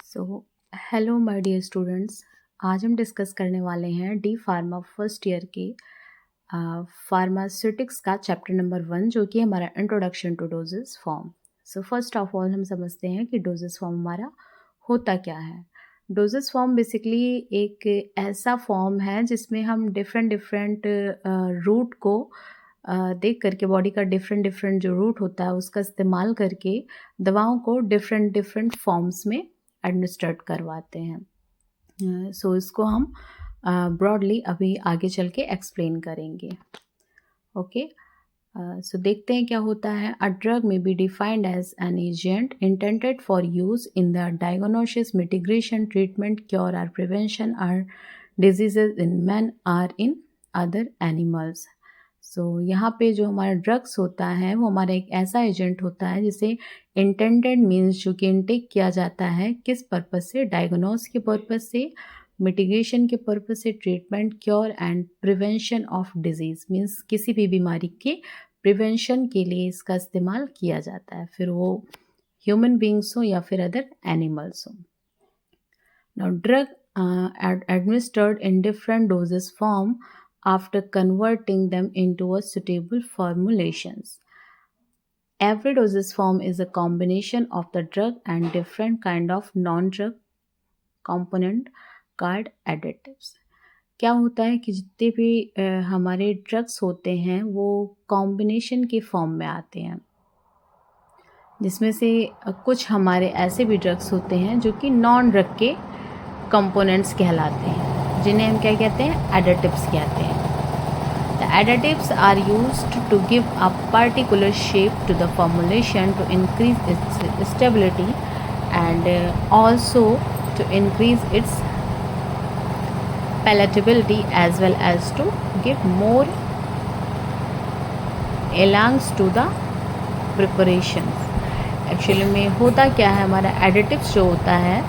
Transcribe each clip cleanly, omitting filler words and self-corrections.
So hello my dear students. आज हम discuss करने वाले हैं डी फार्मा फर्स्ट ईयर के फार्मास्यूटिक्स का चैप्टर नंबर 1 जो कि हमारा introduction to doses form. So first of all हम समझते हैं कि डोजेस फॉर्म हमारा होता क्या है। डोजेस फॉर्म बेसिकली एक ऐसा फॉर्म है जिसमें हम डिफरेंट डिफरेंट रूट को देख करके बॉडी का डिफरेंट डिफरेंट जो रूट होता है उसका इस्तेमाल करके दवाओं को डिफरेंट डिफरेंट फॉर्म्स में एडमिनिस्ट्रेट करवाते हैं। सो इसको हम ब्रॉडली अभी आगे चल के एक्सप्लेन करेंगे। ओके, सो देखते हैं क्या होता है। A drug may be defined as an agent intended for use in the diagnosis, mitigation, treatment, cure और prevention or diseases in man or in other animals. So यहाँ पे जो हमारा ड्रग्स होता है वो हमारा एक ऐसा एजेंट होता है जिसे इंटेंडेड मीन्स जो कि इनटेक किया जाता है किस पर्पज़ से, डायग्नोस के पर्पज़ से, मिटिगेशन के पर्पज़ से, treatment, cure and prevention of disease means किसी भी बीमारी के प्रिवेंशन के लिए इसका इस्तेमाल किया जाता है, फिर वो ह्यूमन बींग्स हो या फिर अदर एनिमल्स हो। Now drug administered in different doses form after converting them into a suitable formulations. Every dosage form is a combination of the drug and different kind of non-drug component called additives. क्या होता है कि जितने भी हमारे drugs होते हैं वो कॉम्बिनेशन के फॉर्म में आते हैं, जिसमें से कुछ हमारे ऐसे भी ड्रग्स होते हैं जो कि नॉन ड्रग के कंपोनेंट्स कहलाते हैं, जिन्हें हम क्या कहते हैं, एडिटिव्स कहते हैं। The additives are used to give a particular shape to the formulation to increase its stability and also to increase its palatability as well as to give more elegance to the preparations. Actually में होता क्या है, हमारा additives जो होता है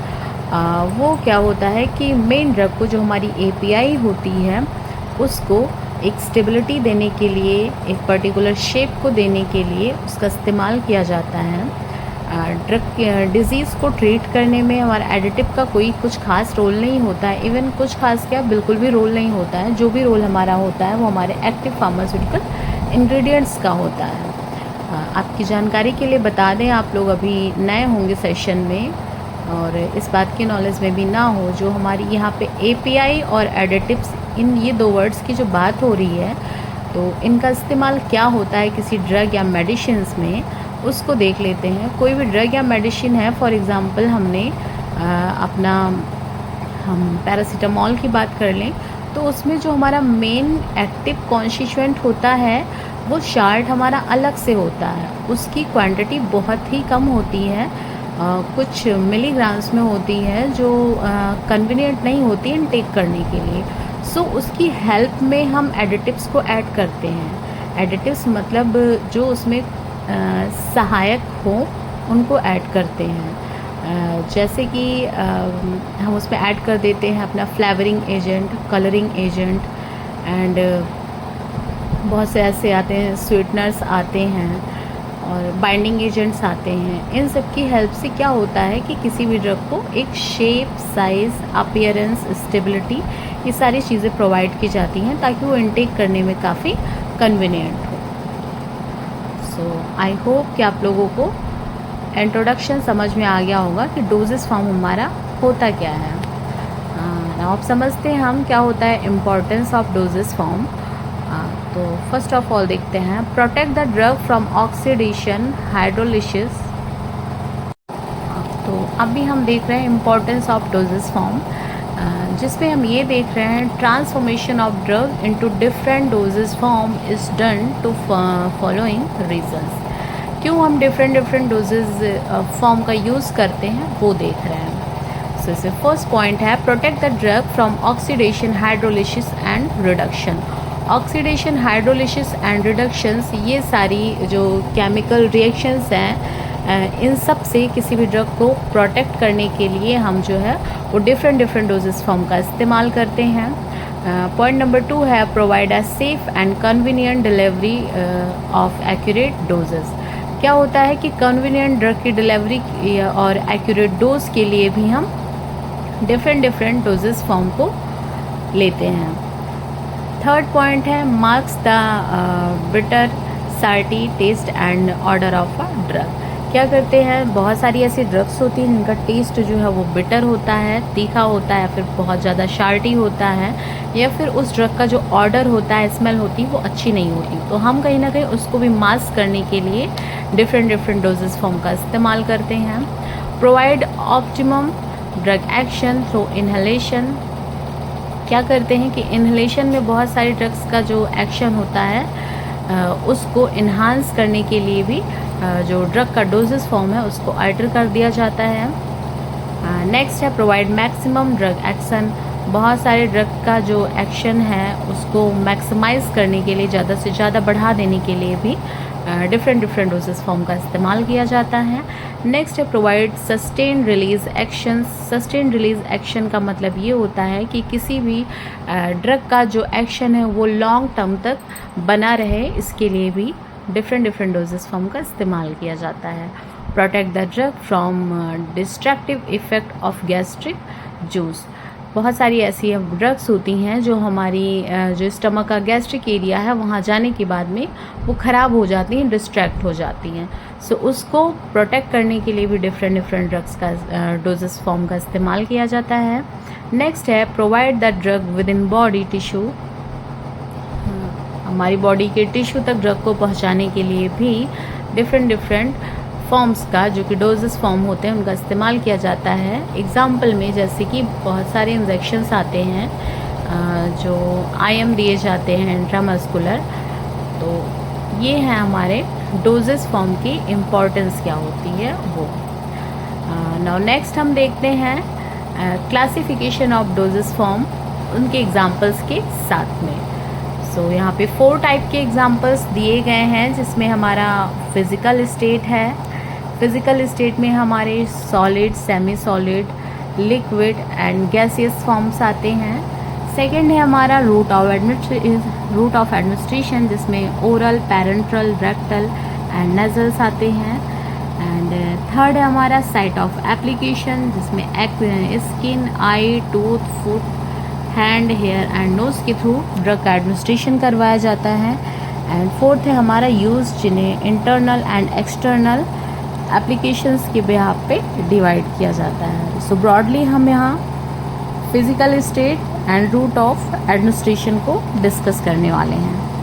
वो क्या होता है कि मेन ड्रग को जो हमारी API होती है उसको एक स्टेबिलिटी देने के लिए, एक पर्टिकुलर शेप को देने के लिए उसका इस्तेमाल किया जाता है। ड्रग डिज़ीज़ को ट्रीट करने में हमारा एडिटिव का कोई कुछ खास रोल नहीं होता है, इवन कुछ खास क्या बिल्कुल भी रोल नहीं होता है। जो भी रोल हमारा होता है वो हमारे एक्टिव फार्मास्यूटिकल इंग्रेडिएंट्स का होता है। आपकी जानकारी के लिए बता दें, आप लोग अभी नए होंगे सेशन में और इस बात की नॉलेज में भी ना हो, जो हमारी यहाँ पे API और एडिटिव्स, इन ये दो वर्ड्स की जो बात हो रही है तो इनका इस्तेमाल क्या होता है किसी ड्रग या मेडिसिन्स में, उसको देख लेते हैं। कोई भी ड्रग या मेडिसिन है, फॉर एग्ज़ाम्पल हम पैरासीटामॉल की बात कर लें तो उसमें जो हमारा मेन एक्टिव कॉन्स्टिट्यूएंट होता है वो चार्ट हमारा अलग से होता है, उसकी क्वांटिटी बहुत ही कम होती है, कुछ मिलीग्राम्स में होती है जो कन्वीनियंट नहीं होती इनटेक करने के लिए। सो उसकी हेल्प में हम एडिटिव्स को ऐड करते हैं। एडिटिव्स मतलब जो उसमें सहायक हो उनको ऐड करते हैं। जैसे कि हम उसमें ऐड कर देते हैं अपना flavouring agent, colouring agent and बहुत से ऐसे आते हैं, स्वीटनर्स आते हैं और बाइंडिंग एजेंट्स आते हैं। इन सब की हेल्प से क्या होता है कि किसी भी ड्रग को एक शेप, साइज़, अपीयरेंस, स्टेबिलिटी, ये सारी चीज़ें प्रोवाइड की जाती हैं ताकि वो इनटेक करने में काफ़ी कन्वीनियंट हो। सो आई होप कि आप लोगों को इंट्रोडक्शन समझ में आ गया होगा कि डोजेस फॉर्म हमारा होता क्या है। अब समझते हैं हम क्या होता है इम्पोर्टेंस ऑफ डोजेस फॉर्म। तो फर्स्ट ऑफ ऑल देखते हैं, protect the drug from oxidation, hydrolysis. तो अभी हम देख रहे हैं इम्पोर्टेंस ऑफ डोजेस फॉर्म, जिसमें हम ये देख रहे हैं transformation of drug into different doses form is done to following reasons. क्यों हम डिफरेंट डोजेज फॉर्म का यूज़ करते हैं वो देख रहे हैं। सो इससे फर्स्ट पॉइंट है protect the drug from oxidation, hydrolysis and reduction. Oxidation, hydrolysis and reductions, ये सारी जो केमिकल रिएक्शंस हैं, इन सब से किसी भी ड्रग को प्रोटेक्ट करने के लिए हम जो है वो डिफरेंट डोजेस फॉर्म का इस्तेमाल करते हैं। पॉइंट नंबर 2 है provide a safe and convenient delivery of accurate doses. क्या होता है कि कन्वीनियंट ड्रग की डिलीवरी और एक्यूरेट डोज के लिए भी हम डिफरेंट डोजेस फॉर्म को लेते हैं। थर्ड पॉइंट है masks the bitter salty taste and odour of a drug. क्या करते हैं, बहुत सारी ऐसी ड्रग्स होती हैं जिनका टेस्ट जो है वो बिटर होता है, तीखा होता है, फिर बहुत ज़्यादा शाल्टी होता है, या फिर उस ड्रग का जो ऑर्डर होता है, स्मेल होती है, वो अच्छी नहीं होती। तो हम कहीं ना कहीं उसको भी मास्क करने के लिए डिफरेंट डोजेस फॉर्म का इस्तेमाल करते हैं। Provide optimum drug action through inhalation. क्या करते हैं कि इन्हेलेशन में बहुत सारी ड्रग्स का जो एक्शन होता है उसको इन्हांस करने के लिए भी जो ड्रग का डोजेस फॉर्म है उसको अल्टर कर दिया जाता है। नेक्स्ट है प्रोवाइड मैक्सिमम ड्रग एक्शन। बहुत सारे ड्रग का जो एक्शन है उसको मैक्सिमाइज करने के लिए, ज़्यादा से ज़्यादा बढ़ा देने के लिए भी डिफरेंट डोजेस फॉर्म का इस्तेमाल किया जाता है। नेक्स्ट है provide sustain release action. Sustain release action का मतलब ये होता है कि किसी भी ड्रग का जो एक्शन है वो लॉन्ग टर्म तक बना रहे, इसके लिए भी डिफरेंट डोजेस फॉर्म का इस्तेमाल किया जाता है। Protect the drug from destructive effect of gastric juice. बहुत सारी ऐसी ड्रग्स होती हैं जो हमारी जो स्टमक का गैस्ट्रिक एरिया है वहाँ जाने के बाद में वो ख़राब हो जाती हैं, डिस्ट्रैक्ट हो जाती हैं। सो उसको प्रोटेक्ट करने के लिए भी डिफरेंट ड्रग्स का डोजेस फॉर्म का इस्तेमाल किया जाता है। नेक्स्ट है provide the drug with in body tissue. हमारी बॉडी के टिश्यू तक ड्रग को पहुँचाने के लिए भी डिफरेंट फॉर्म्स का जो कि डोजेस फॉर्म होते हैं उनका इस्तेमाल किया जाता है। एग्जाम्पल में जैसे कि बहुत सारे इंजेक्शंस आते हैं जो IM दिए जाते हैं इंट्रामस्कुलर, तो ये हैं हमारे डोजेस फॉर्म की इम्पॉर्टेंस क्या होती है वो। नाउ नेक्स्ट हम देखते हैं क्लासिफिकेशन ऑफ डोजेस फॉर्म उनके एग्जाम्पल्स के साथ में। सो यहाँ पे 4 टाइप के एग्जाम्पल्स दिए गए हैं, जिसमें हमारा फिज़िकल स्टेट है। फिज़िकल स्टेट में हमारे solid, semi solid, liquid and gaseous forms आते हैं। सेकंड है हमारा रूट ऑफ एडमिनिस्ट्रेशन, जिसमें oral, parenteral, rectal and nasals आते हैं। एंड थर्ड है हमारा साइट ऑफ एप्लीकेशन, जिसमें skin, eye, tooth, foot, hand, hair and nose के थ्रू ड्रग का एडमिनिस्ट्रेशन करवाया जाता है। एंड फोर्थ है हमारा यूज़, जिन्हें इंटरनल एंड एक्सटर्नल एप्लीकेशंस के बिहाफ पे डिवाइड किया जाता है। सो ब्रॉडली हम यहाँ physical state and route of administration को डिस्कस करने वाले हैं।